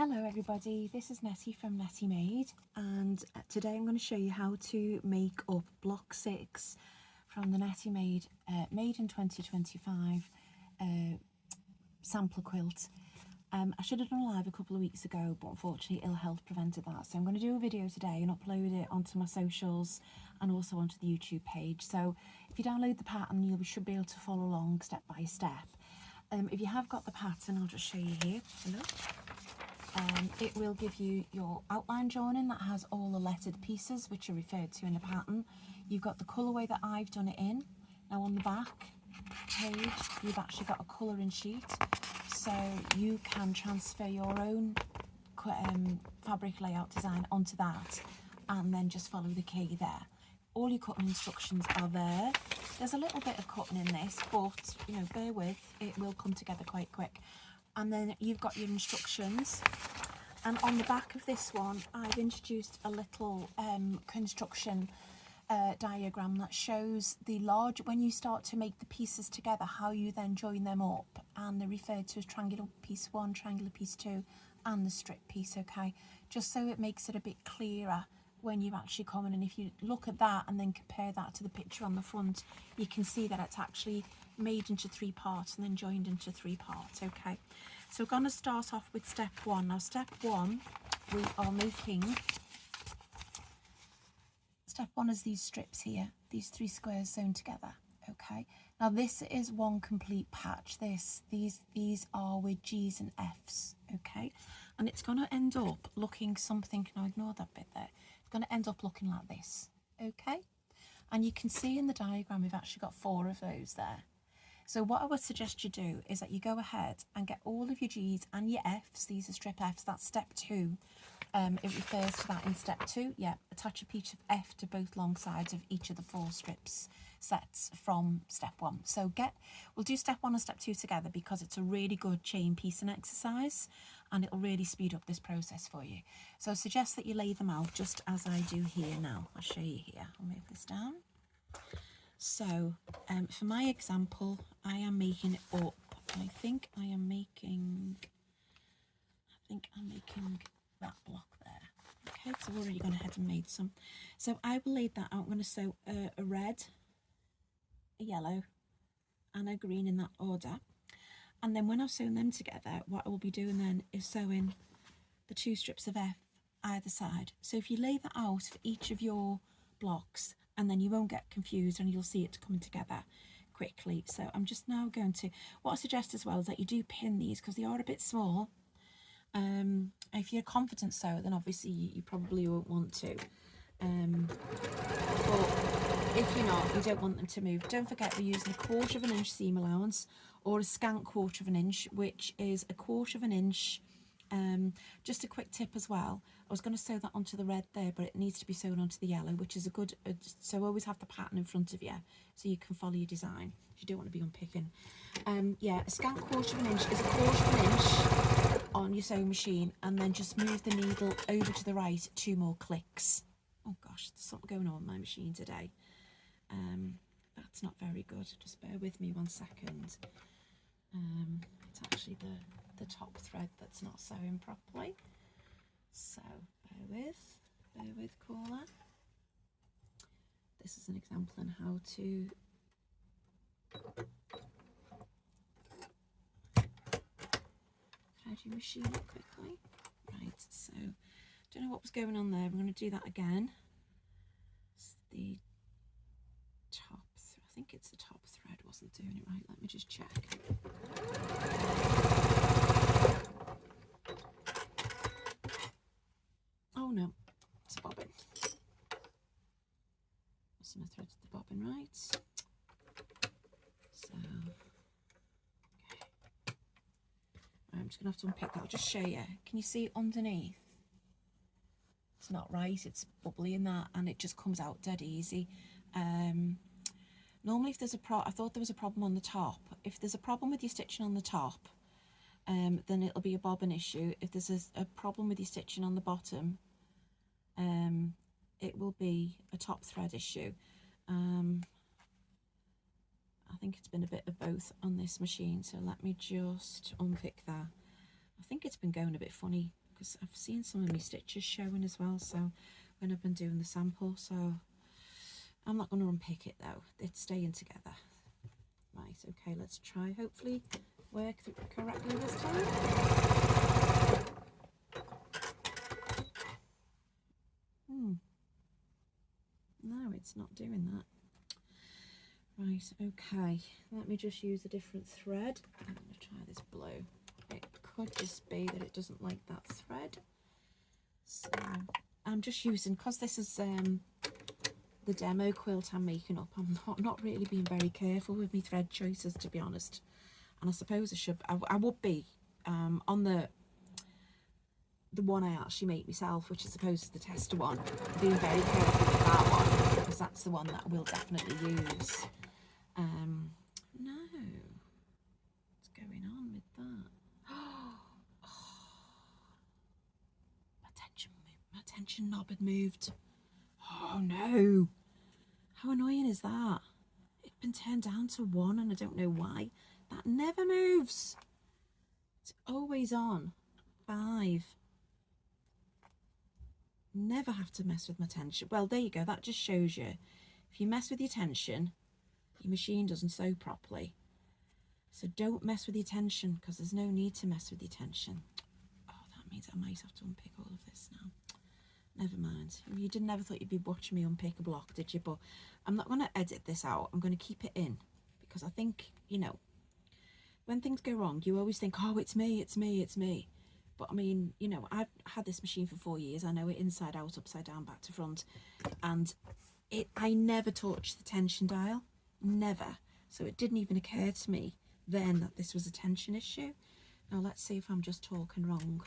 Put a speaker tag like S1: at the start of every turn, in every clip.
S1: Hello everybody, this is Netty from Netty Made, and today I'm going to show you how to make up block 6 from the Netty Made Made in 2025 sampler quilt. I should have done a live a couple of weeks ago, but unfortunately ill health prevented that, so I'm going to do a video today and upload it onto my socials and also onto the YouTube page. So if you download the pattern, you should be able to follow along step by step. If you have got the pattern, I'll just show you here. Hello. It will give you your outline joining that has all the lettered pieces which are referred to in the pattern. You've got the colourway that I've done it in. Now on the back page you've actually got a colouring sheet, so you can transfer your own fabric layout design onto that and then just follow the key there. All your cutting instructions are there. There's a little bit of cutting in this, but you know, bear with, it will come together quite quick. And then you've got your instructions, and on the back of this one I've introduced a little construction diagram that shows the large, when you start to make the pieces together, how you then join them up, and they're referred to as triangular piece 1, triangular piece 2 and the strip piece, okay, just so it makes it a bit clearer when you actually come in. And if you look at that and then compare that to the picture on the front, you can see that it's actually made into 3 parts and then joined into 3 parts. Okay, so we're going to start off with step 1. Now step 1, we are making, step 1 is these strips here, these 3 squares sewn together. Okay, now this is one complete patch. These are with G's and F's. Okay, and it's going to end up looking something, now ignore that bit there, it's going to end up looking like this. Okay, and you can see in the diagram we've actually got 4 of those there. So what I would suggest you do is that you go ahead and get all of your G's and your F's. These are strip F's, that's step 2. It refers to that in step 2. Yeah, attach a piece of F to both long sides of each of the 4 strips sets from step 1. So we'll do step 1 and step 2 together because it's a really good chain piecing exercise and it'll really speed up this process for you. So I suggest that you lay them out just as I do here now. I'll show you here. I'll move this down. So for my example, I am making it up. I think I'm making that block there. Okay, so I've already gone ahead and made some. So I will lay that out. I'm going to sew a red, a yellow and a green in that order. And then when I've sewn them together, what I will be doing then is sewing the 2 strips of F either side. So if you lay that out for each of your blocks, and then you won't get confused and you'll see it coming together quickly. So I'm just now going to, what I suggest as well is that you do pin these because they are a bit small. If you're a confident sewer, then obviously you probably won't want to. But if you're not, you don't want them to move. Don't forget we're using a 1/4 of an inch seam allowance or a scant 1/4 of an inch, which is a 1/4 of an inch. Just a quick tip as well, I was going to sew that onto the red there, but it needs to be sewn onto the yellow, which is a good, so always have the pattern in front of you so you can follow your design. You don't want to be unpicking. Yeah, a scant 1/4 of an inch is a 1/4 of an inch on your sewing machine, and then just move the needle over to the right 2 more clicks. Oh gosh, there's something going on with my machine today. That's not very good, just bear with me 1 second. It's actually the top thread that's not sewing properly, so bear with caller. This is an example on how to machine it quickly. Right, so don't know what was going on there. We're going to do that again. It's the top, I think it's the top thread wasn't doing it right. Let me just check. Oh no, it's a bobbin. Must have threaded the bobbin right. So, okay. I'm just going to have to unpick that. I'll just show you. Can you see underneath? It's not right, it's bubbly in that, and it just comes out dead easy. Normally if there's I thought there was a problem on the top. If there's a problem with your stitching on the top, then it'll be a bobbin issue. If there's a problem with your stitching on the bottom, it will be a top thread issue. I think it's been a bit of both on this machine, so let me just unpick that. I think it's been going a bit funny because I've seen some of my stitches showing as well, so when I've been doing the sample, so I'm not going to unpick it though, it's staying together. Right, okay, let's try, hopefully work correctly this time. No, it's not doing that. Right, okay, let me just use a different thread. I'm going to try this blue. It could just be that it doesn't like that thread. So I'm just using, because this is the demo quilt I'm making up, I'm not really being very careful with my thread choices, to be honest. And I suppose I would be on the one I actually make myself, which is opposed to the tester one, being very careful with that one, because that's the one that we'll definitely use. No, what's going on with that? Oh, my tension knob had moved. Oh no, how annoying is that? It's been turned down to 1 and I don't know why. That never moves. It's always on 5. Never have to mess with my tension. Well, there you go, that just shows you, if you mess with your tension, your machine doesn't sew properly. So don't mess with your tension, because there's no need to mess with your tension. Oh, that means I might have to unpick all of this now. Never mind. You never thought you'd be watching me unpick a block, did you? But I'm not going to edit this out. I'm going to keep it in, because I think, you know, when things go wrong, you always think, oh, it's me, it's me, it's me. But I mean, you know, I've had this machine for 4 years. I know it inside out, upside down, back to front. And I never touched the tension dial. Never. So it didn't even occur to me then that this was a tension issue. Now let's see if I'm just talking wrong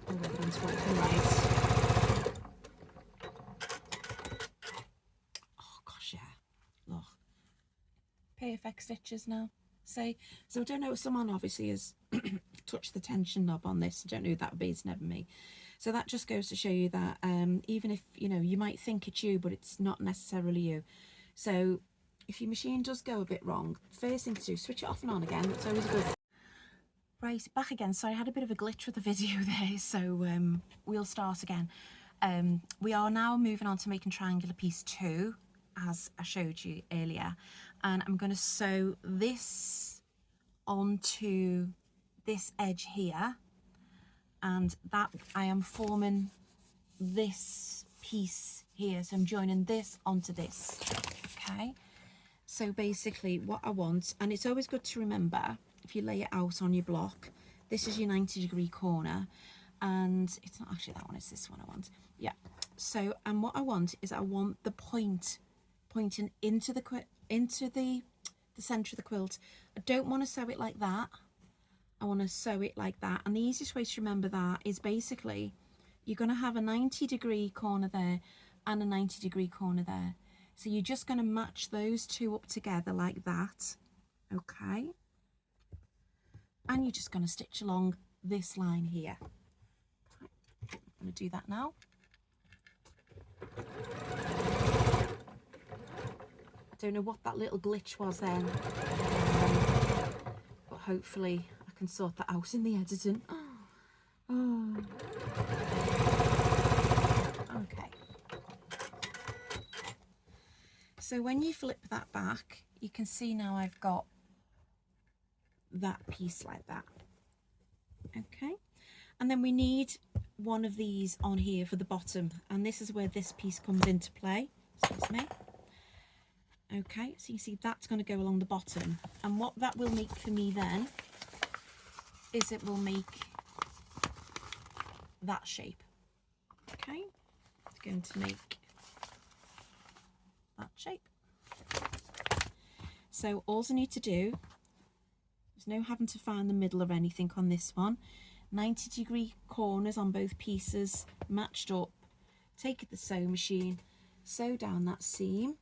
S1: or whether I'm talking right. Oh gosh, yeah. Look. Perfect stitches now. Say, so I don't know, someone obviously has touched the tension knob on this. I don't know who that would be, it's never me. So that just goes to show you that even if, you know, you might think it's you, but it's not necessarily you. So if your machine does go a bit wrong, first thing to do, switch it off and on again. That's always good. Right, back again. Sorry, I had a bit of a glitch with the video there, so we'll start again. We are now moving on to making triangular piece 2, as I showed you earlier, and I'm going to sew this onto this edge here, and that I am forming this piece here, so I'm joining this onto this. Okay, so basically what I want, and it's always good to remember, if you lay it out on your block, this is your 90-degree corner, and it's not actually that one, it's this one I want. Yeah, so and what I want is I want the pointing into the center of the quilt. I don't want to sew it like that. I want to sew it like that, and the easiest way to remember that is basically you're going to have a 90-degree corner there and a 90-degree corner there. So you're just going to match those two up together like that, okay? And you're just going to stitch along this line here. I'm going to do that now. I don't know what that little glitch was then, but hopefully I can sort that out in the editing. Oh. Okay. So when you flip that back, you can see now I've got that piece like that. Okay, and then we need one of these on here for the bottom, and this is where this piece comes into play. Excuse me. Okay, so you see that's going to go along the bottom, and what that will make for me then is it will make that shape. Okay, it's going to make that shape. So all I need to do, there's no having to find the middle of anything on this one. 90-degree corners on both pieces matched up. Take the sewing machine, sew down that seam.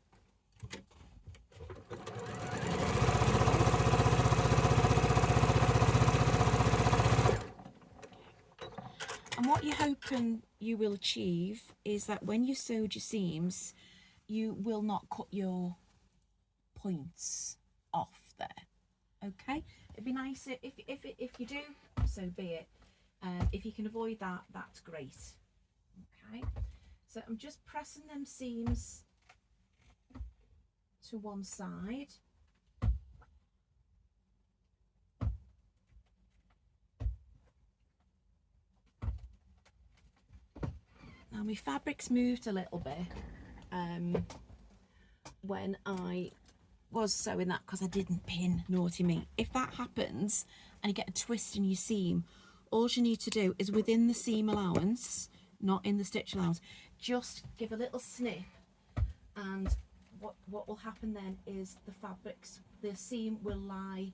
S1: And what you're hoping you will achieve is that when you sewed your seams, you will not cut your points off there. Okay, it'd be nice if you do, so be it. If you can avoid that, that's great. Okay, so I'm just pressing them seams to one side. Now my fabric's moved a little bit when I was sewing that, because I didn't pin, naughty me. If that happens and you get a twist in your seam, all you need to do is within the seam allowance, not in the stitch allowance, just give a little snip, and what will happen then is the seam will lie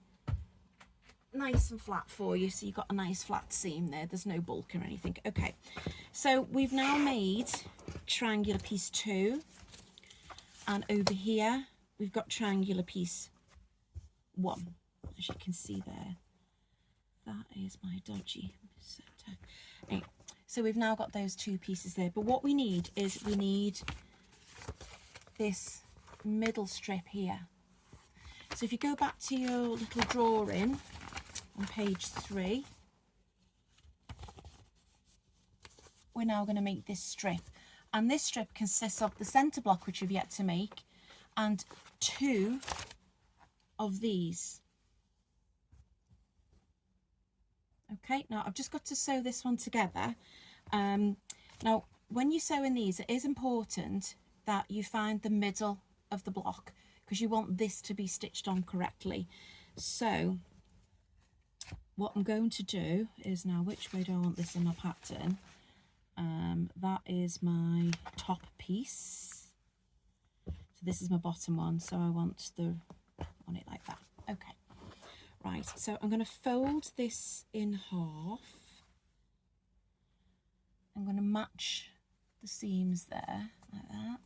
S1: nice and flat for you, so you've got a nice flat seam there, there's no bulk or anything. Okay, so we've now made triangular piece 2, and over here we've got triangular piece 1, as you can see there. That is my dodgy center. Anyway, so we've now got those 2 pieces there, but what we need is this middle strip here. So if you go back to your little drawing on page 3, we're now going to make this strip, and this strip consists of the center block, which we've yet to make, and 2 of these. Okay, now I've just got to sew this one together. Now when you're sewing these, it is important that you find the middle of the block, because you want this to be stitched on correctly. So what I'm going to do is, now which way do I want this in my pattern? That is my top piece, so this is my bottom one, so I want it like that. Okay, right, so I'm going to fold this in half. I'm going to match the seams there like that,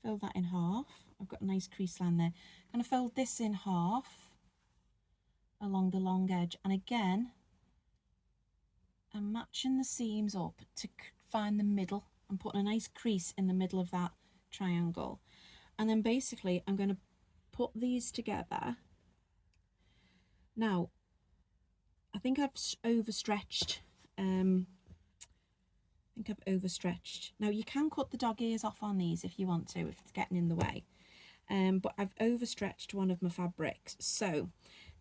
S1: fold that in half. I've got a nice crease line there. I'm going to fold this in half along the long edge, and again I'm matching the seams up to find the middle. I'm putting a nice crease in the middle of that triangle, and then basically I'm going to put these together. Now I think I've overstretched. Now you can cut the dog ears off on these if you want to, if it's getting in the way, but I've overstretched one of my fabrics, so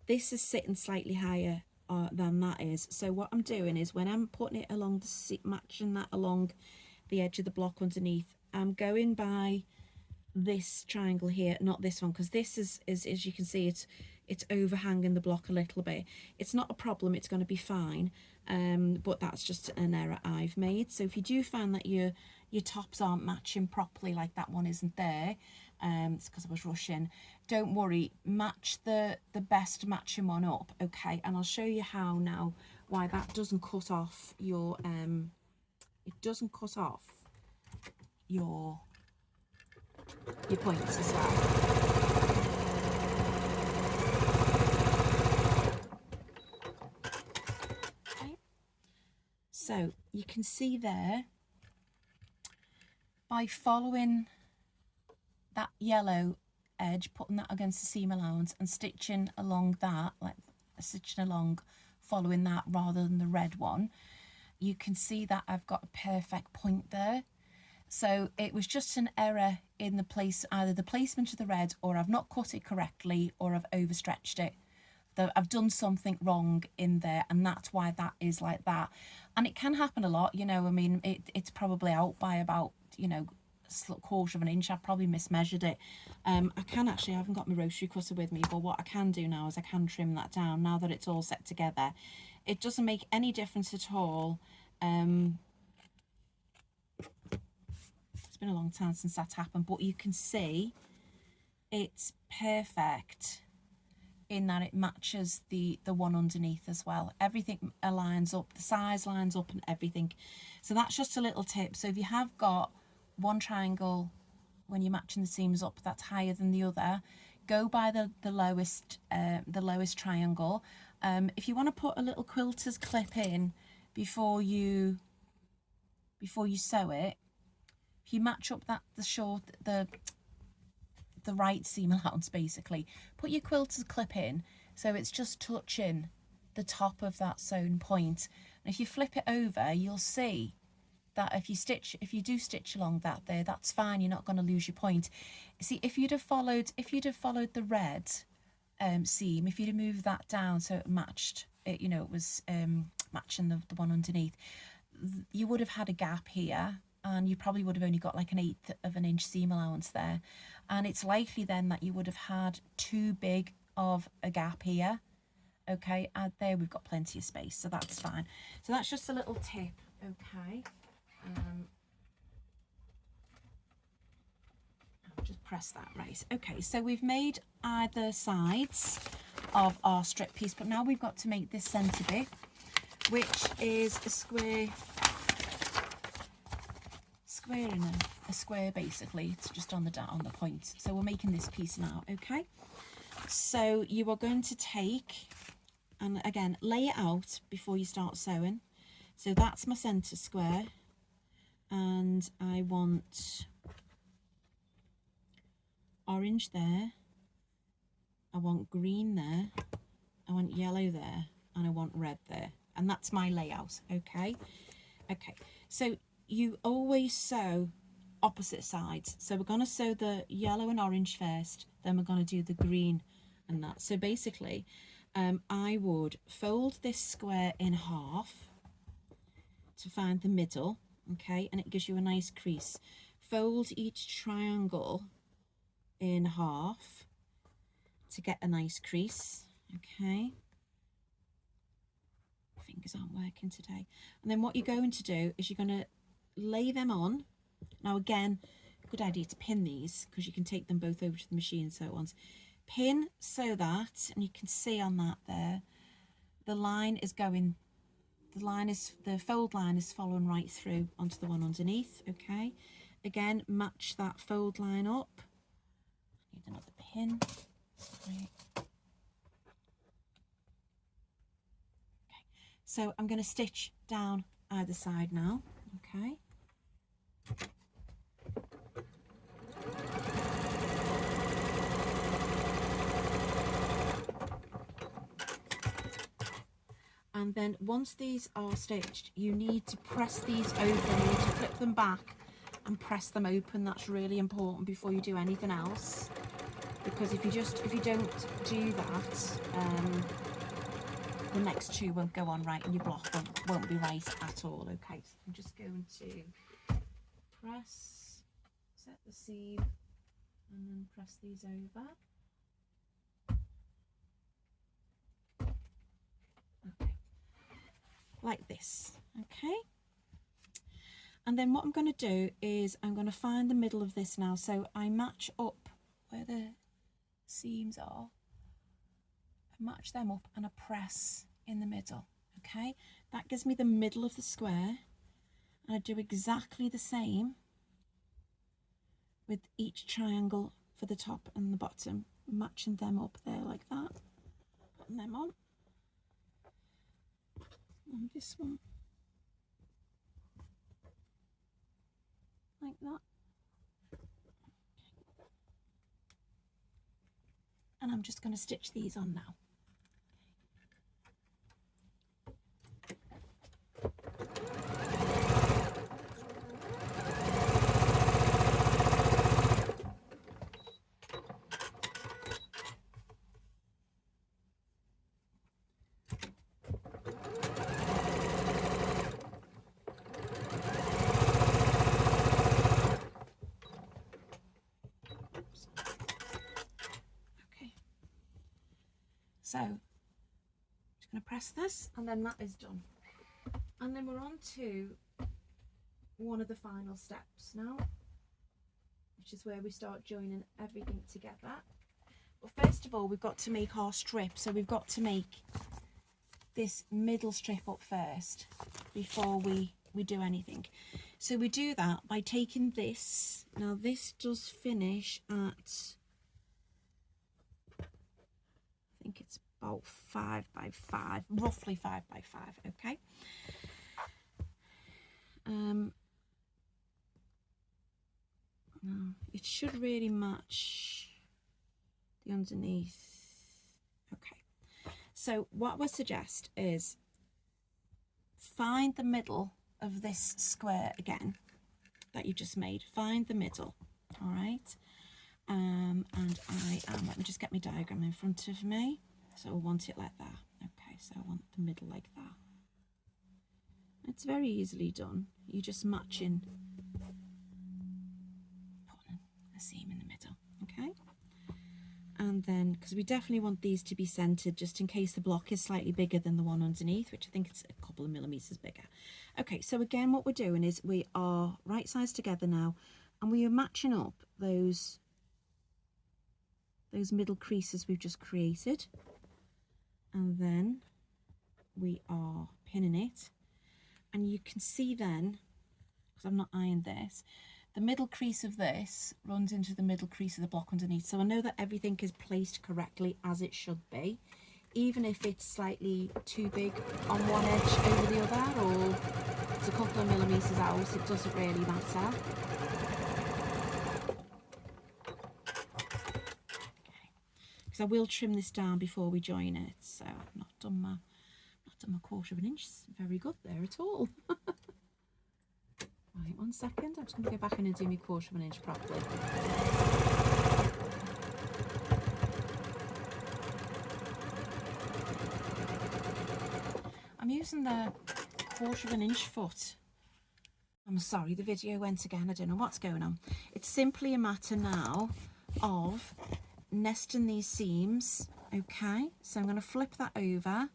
S1: this is sitting slightly higher than that is. So what I'm doing is, when I'm putting it along the matching that along the edge of the block underneath, I'm going by this triangle here, not this one, because this is as you can see, it's overhanging the block a little bit. It's not a problem, it's going to be fine, but that's just an error I've made. So if you do find that your tops aren't matching properly, like that one isn't there, it's because I was rushing, don't worry, match the best matching one up. Okay, and I'll show you how now, why that doesn't cut off your your points as well. Okay. So you can see there, by following that yellow edge, putting that against the seam allowance and stitching along that, like stitching along following that rather than the red one, you can see that I've got a perfect point there. So it was just an error in the place, either the placement of the red, or I've not cut it correctly, or I've overstretched it. I've done something wrong in there, and that's why that is like that. And it can happen a lot, you know. I mean, it's probably out by about, you know, a quarter of an inch. I've probably mismeasured it. I haven't got my rotary cutter with me, but what I can do now is I can trim that down now that it's all set together. It doesn't make any difference at all. It's been a long time since that's happened, but you can see it's perfect in that it matches the one underneath as well. Everything aligns up, the size lines up and everything. So that's just a little tip. So if you have got one triangle when you're matching the seams up that's higher than the other, go by the lowest triangle. If you want to put a little quilter's clip in before you sew it, if you match up the right seam allowance, basically put your quilter's clip in so it's just touching the top of that sewn point. And if you flip it over, you'll see that if you do stitch along that there, that's fine. You're not going to lose your point. See, if you'd have followed the red seam, if you'd have moved that down so it matched it, you know, it was matching the one underneath, you would have had a gap here, and you probably would have only got like 1/8 of an inch seam allowance there, and it's likely then that you would have had too big of a gap here. Okay, and there we've got plenty of space, so that's fine. So that's just a little tip. Okay, I'll just press that right. Okay, so we've made either sides of our strip piece, but now we've got to make this centre bit, which is a square in a square basically. It's just on the point. So we're making this piece now. Okay, so you are going to take, and again, lay it out before you start sewing. So that's my centre square, and I want orange there, I want green there, I want yellow there, and I want red there, and that's my layout. Okay, so you always sew opposite sides. So we're going to sew the yellow and orange first, then we're going to do the green and that. So basically I would fold this square in half to find the middle, okay, and it gives you a nice crease. Fold each triangle in half to get a nice crease. Okay, fingers aren't working today. And then what you're going to do is you're going to lay them on. Now again, good idea to pin these, because you can take them both over to the machine. So once pin, so that, and you can see on that there, the line is going, the fold line is following right through onto the one underneath. Okay, again, match that fold line up. Need another pin. Sorry. Okay, so I'm going to stitch down either side now. Okay, and then once these are stitched, you need to press these open. You need to flip them back and press them open. That's really important before you do anything else, because if you don't do that, the next two won't go on right, and your block won't be right at all. Okay, so I'm just going to press, set the seam, and then press these over. Okay, like this. Okay, and then what I'm going to do is I'm going to find the middle of this now. So I match up where the seams are, I match them up and I press in the middle. Okay, that gives me the middle of the square, and I do exactly the same with each triangle for the top and the bottom, matching them up there like that, putting them on, and this one like that, and I'm just going to stitch these on now. So I'm just going to press this, and then that is done. And then we're on to one of the final steps now, which is where we start joining everything together. But first of all, we've got to make our strip. So we've got to make this middle strip up first before we do anything. So we do that by taking this. Now this does finish at, I think it's about 5 by 5, roughly 5 by 5. Okay, now it should really match the underneath. Okay, so what I would suggest is find the middle of this square again that you've just made. Find the middle, all right? And let me just get my diagram in front of me. So I want it like that. Okay, so I want the middle like that. It's very easily done. You're just matching, putting a seam in the middle, okay? And then, because we definitely want these to be centered just in case the block is slightly bigger than the one underneath, which I think it's a couple of millimeters bigger. Okay, so again, what we're doing is we are right sides together now, and we are matching up those middle creases we've just created. And then we are pinning it. And you can see then, because I've not ironed this, the middle crease of this runs into the middle crease of the block underneath. So I know that everything is placed correctly as it should be, even if it's slightly too big on one edge over the other, or it's a couple of millimeters out, it doesn't really matter. Okay, because I will trim this down before we join it. So I've not done my 1/4 of an inch very good there at all. Right, 1 second, I'm just going to go back in and do my 1/4 of an inch properly. I'm using the 1/4 of an inch foot. I'm sorry, the video went again, I don't know what's going on. It's simply a matter now of nesting these seams, okay? So I'm going to flip that over,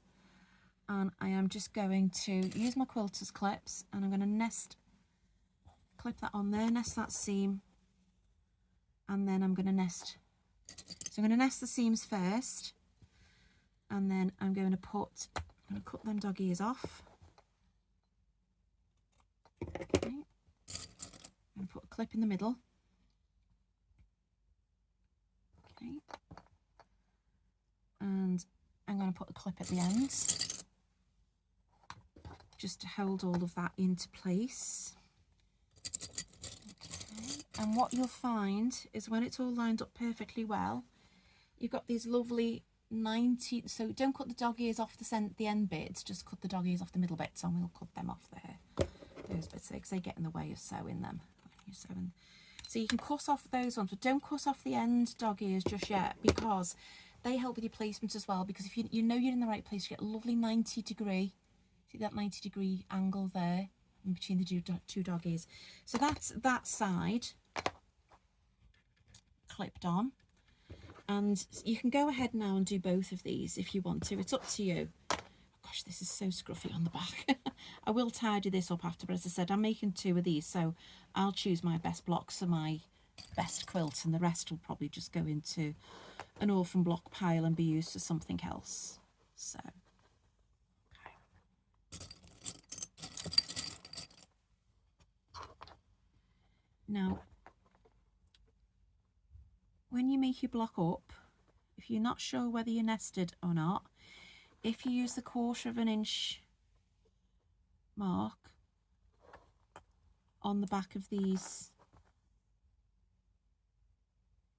S1: and I am just going to use my quilter's clips, and I'm going to clip that on there, nest that seam, and then I'm going to nest. So I'm going to nest the seams first, and then I'm going to cut them dog ears off. Okay. I'm going to put a clip in the middle. Okay. And I'm going to put a clip at the ends, just to hold all of that into place. Okay. And what you'll find is when it's all lined up perfectly well, you've got these lovely 90, so don't cut the dog ears off the end bits, just cut the dog ears off the middle bits, and we'll cut them off there, those bits there, because they get in the way of sewing them. So you can cut off those ones, but don't cut off the end dog ears just yet, because they help with your placement as well, because if you know you're in the right place, you get a lovely 90-degree, see that 90-degree angle there in between the two dog ears. So that's that side clipped on. And you can go ahead now and do both of these if you want to. It's up to you. Oh, gosh, this is so scruffy on the back. I will tidy this up after, but as I said, I'm making 2 of these, so I'll choose my best blocks for my best quilt, and the rest will probably just go into an orphan block pile and be used for something else. So, okay. Now, when you make your block up, if you're not sure whether you're nested or not, if you use the 1/4 of an inch mark on the back of these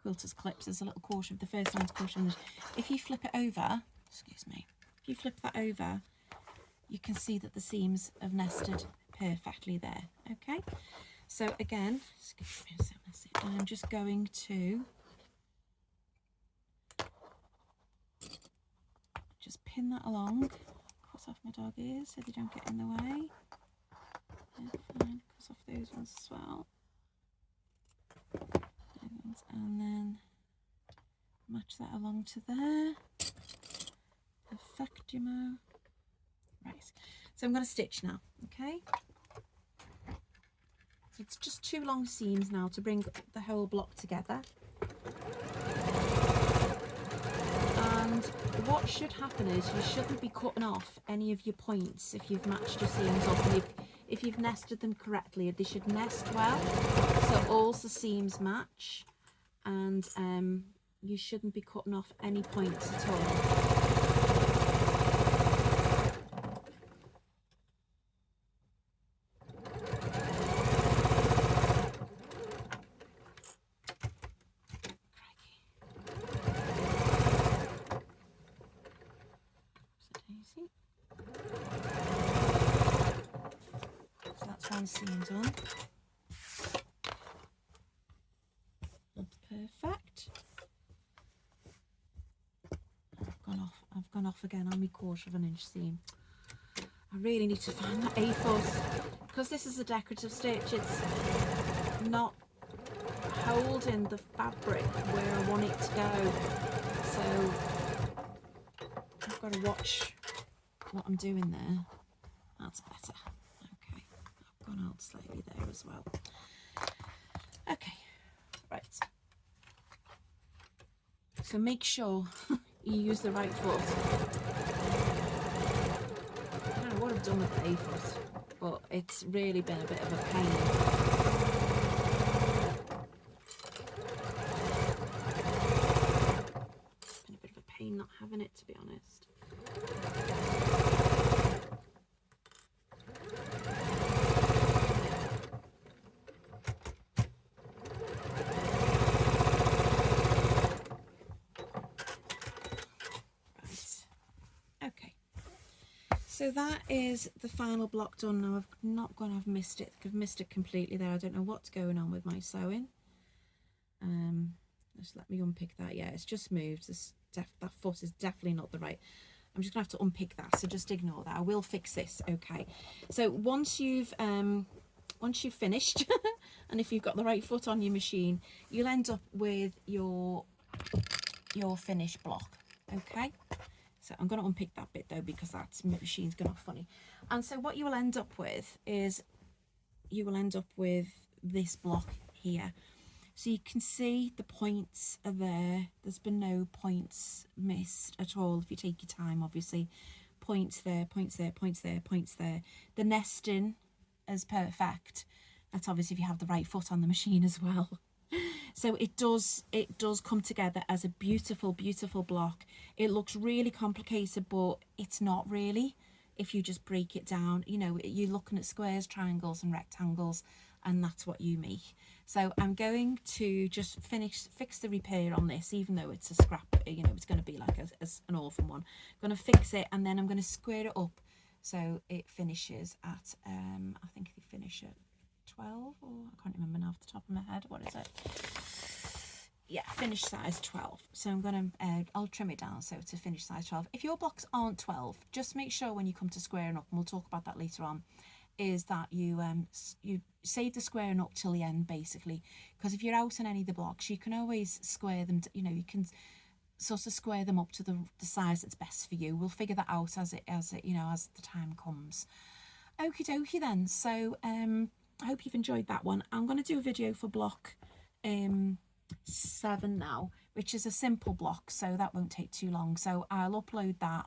S1: quilter's clips, there's a little 1/4 of the first line's 1/4 of an inch. If you flip it over, excuse me, if you flip that over, you can see that the seams have nested perfectly there. Okay, so again, excuse me, so messy. I'm just going to just pin that along, cut off my dog ears so they don't get in the way. Fine, cut off those ones as well. And then match that along to there. Perfectimo. Right, so I'm going to stitch now, okay? So it's just 2 long seams now to bring the whole block together. And what should happen is you shouldn't be cutting off any of your points if you've matched your seams up, and if you've nested them correctly. They should nest well, so all the seams match, and you shouldn't be cutting off any points at all. one seam done. That's perfect. I've gone off again on my 1/4 of an inch seam. I really need to find that A-foot, because this is a decorative stitch. It's not holding the fabric where I want it to go, so I've got to watch what I'm doing there. That's better. Okay, I've gone out slightly there as well. Okay, right. So make sure you use the right foot. I don't know what I've done with the A-foot, but it's really been a bit of a pain. It's been a bit of a pain not having it, to be honest. So that is the final block done. Now I've not gone, I've missed it. I've missed it completely there. I don't know what's going on with my sewing. Just let me unpick that. Yeah, it's just moved. That foot is definitely not the right. I'm just gonna have to unpick that, so just ignore that. I will fix this. Okay. So once you've finished, and if you've got the right foot on your machine, you'll end up with your finished block. Okay. So I'm going to unpick that bit though, because that's my machine's going off funny. And so what you will end up with is this block here. So you can see the points are there. There's been no points missed at all if you take your time, obviously. Points there, points there, points there, points there. The nesting is perfect. That's obviously if you have the right foot on the machine as well. So it does come together as a beautiful, beautiful block. It looks really complicated, but it's not really if you just break it down. You know, you're looking at squares, triangles and rectangles, and that's what you make. So I'm going to just fix the repair on this, even though it's a scrap, you know, it's going to be like an orphan one. I'm going to fix it, and then I'm going to square it up so it finishes at, I think they finish at 12, or I can't remember now off the top of my head. What is it? Yeah, finish size 12. So I'm gonna I'll trim it down so to finish size 12. If your blocks aren't 12, just make sure when you come to squaring up, and we'll talk about that later on, is that you save the squaring up till the end, basically, because if you're out on any of the blocks, you can always square them. You know, you can sort of square them up to the size that's best for you. We'll figure that out as it you know, as the time comes. Okie dokie then. So I hope you've enjoyed that one. I'm going to do a video for block 7 now, which is a simple block, so that won't take too long. So I'll upload that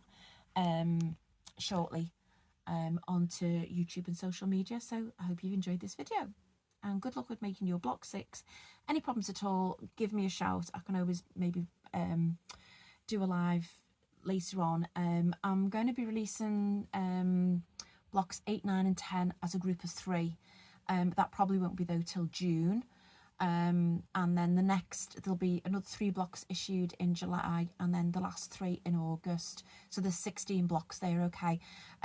S1: shortly onto YouTube and social media. So I hope you've enjoyed this video, and good luck with making your block 6. Any problems at all, give me a shout. I can always maybe do a live later on. I'm going to be releasing blocks 8, 9 and 10 as a group of 3. That probably won't be though till June, and then the next, there'll be another 3 blocks issued in July, and then the last 3 in August. So there's 16 blocks there. Okay,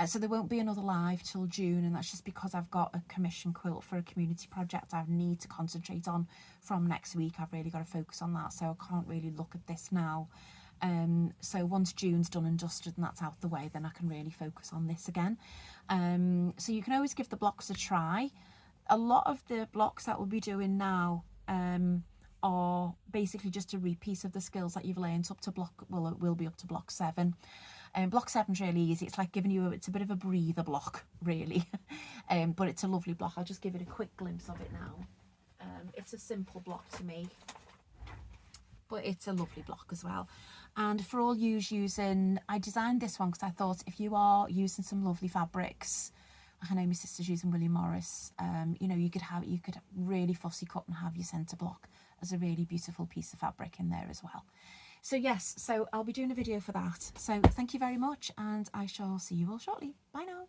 S1: so there won't be another live till June, and that's just because I've got a commission quilt for a community project I need to concentrate on from next week. I've really got to focus on that, so I can't really look at this now. So once June's done and dusted and that's out the way, then I can really focus on this again. So you can always give the blocks a try. A lot of the blocks that we'll be doing now are basically just a repeat of the skills that you've learned up to block, well, it will be up to block 7. Block 7's really easy. It's like giving you it's a bit of a breather block, really. But it's a lovely block. I'll just give it a quick glimpse of it now. It's a simple block to me, but it's a lovely block as well. And for all using, I designed this one because I thought if you are using some lovely fabrics, like I know my sister's using William Morris, you know, you could really fussy cut and have your centre block as a really beautiful piece of fabric in there as well. So yes, so I'll be doing a video for that. So thank you very much, and I shall see you all shortly. Bye now.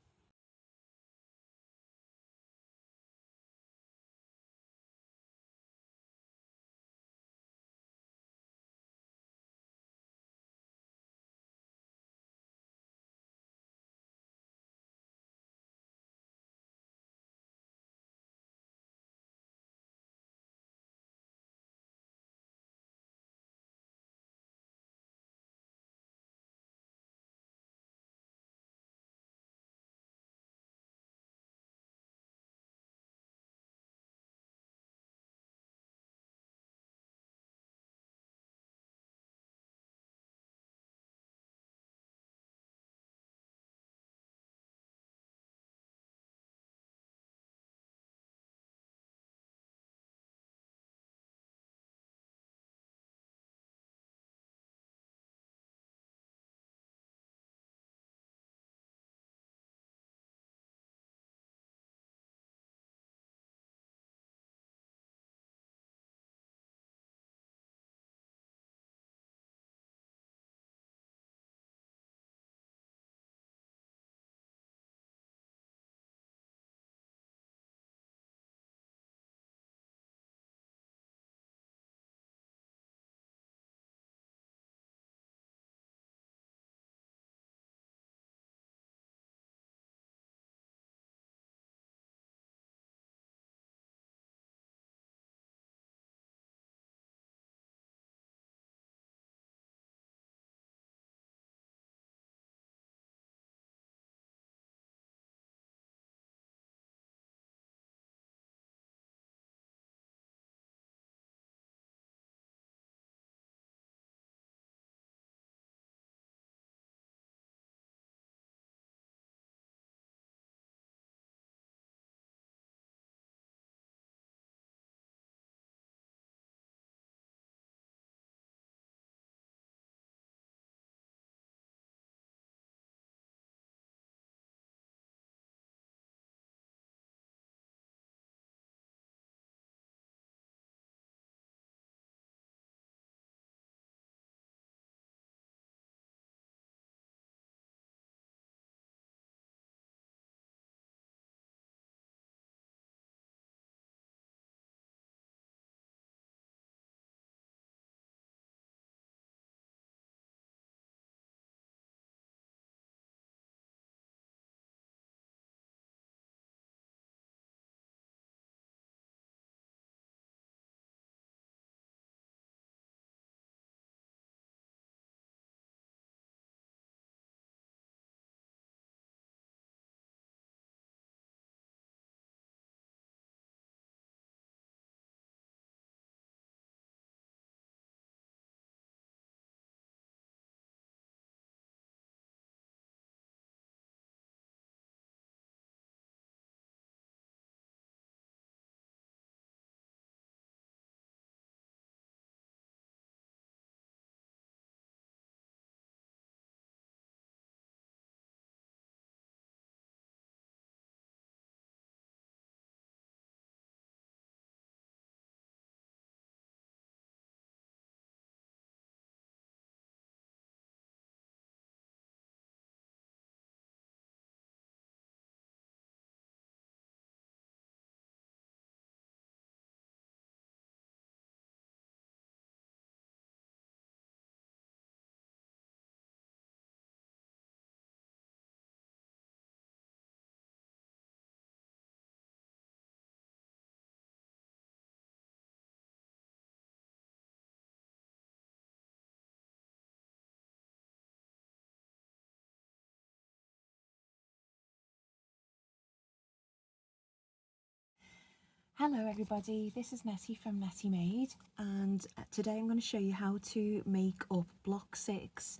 S1: Hello everybody, this is Netty from Netty Made, and today I'm going to show you how to make up block 6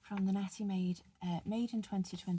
S1: from the Netty Made Made in 2020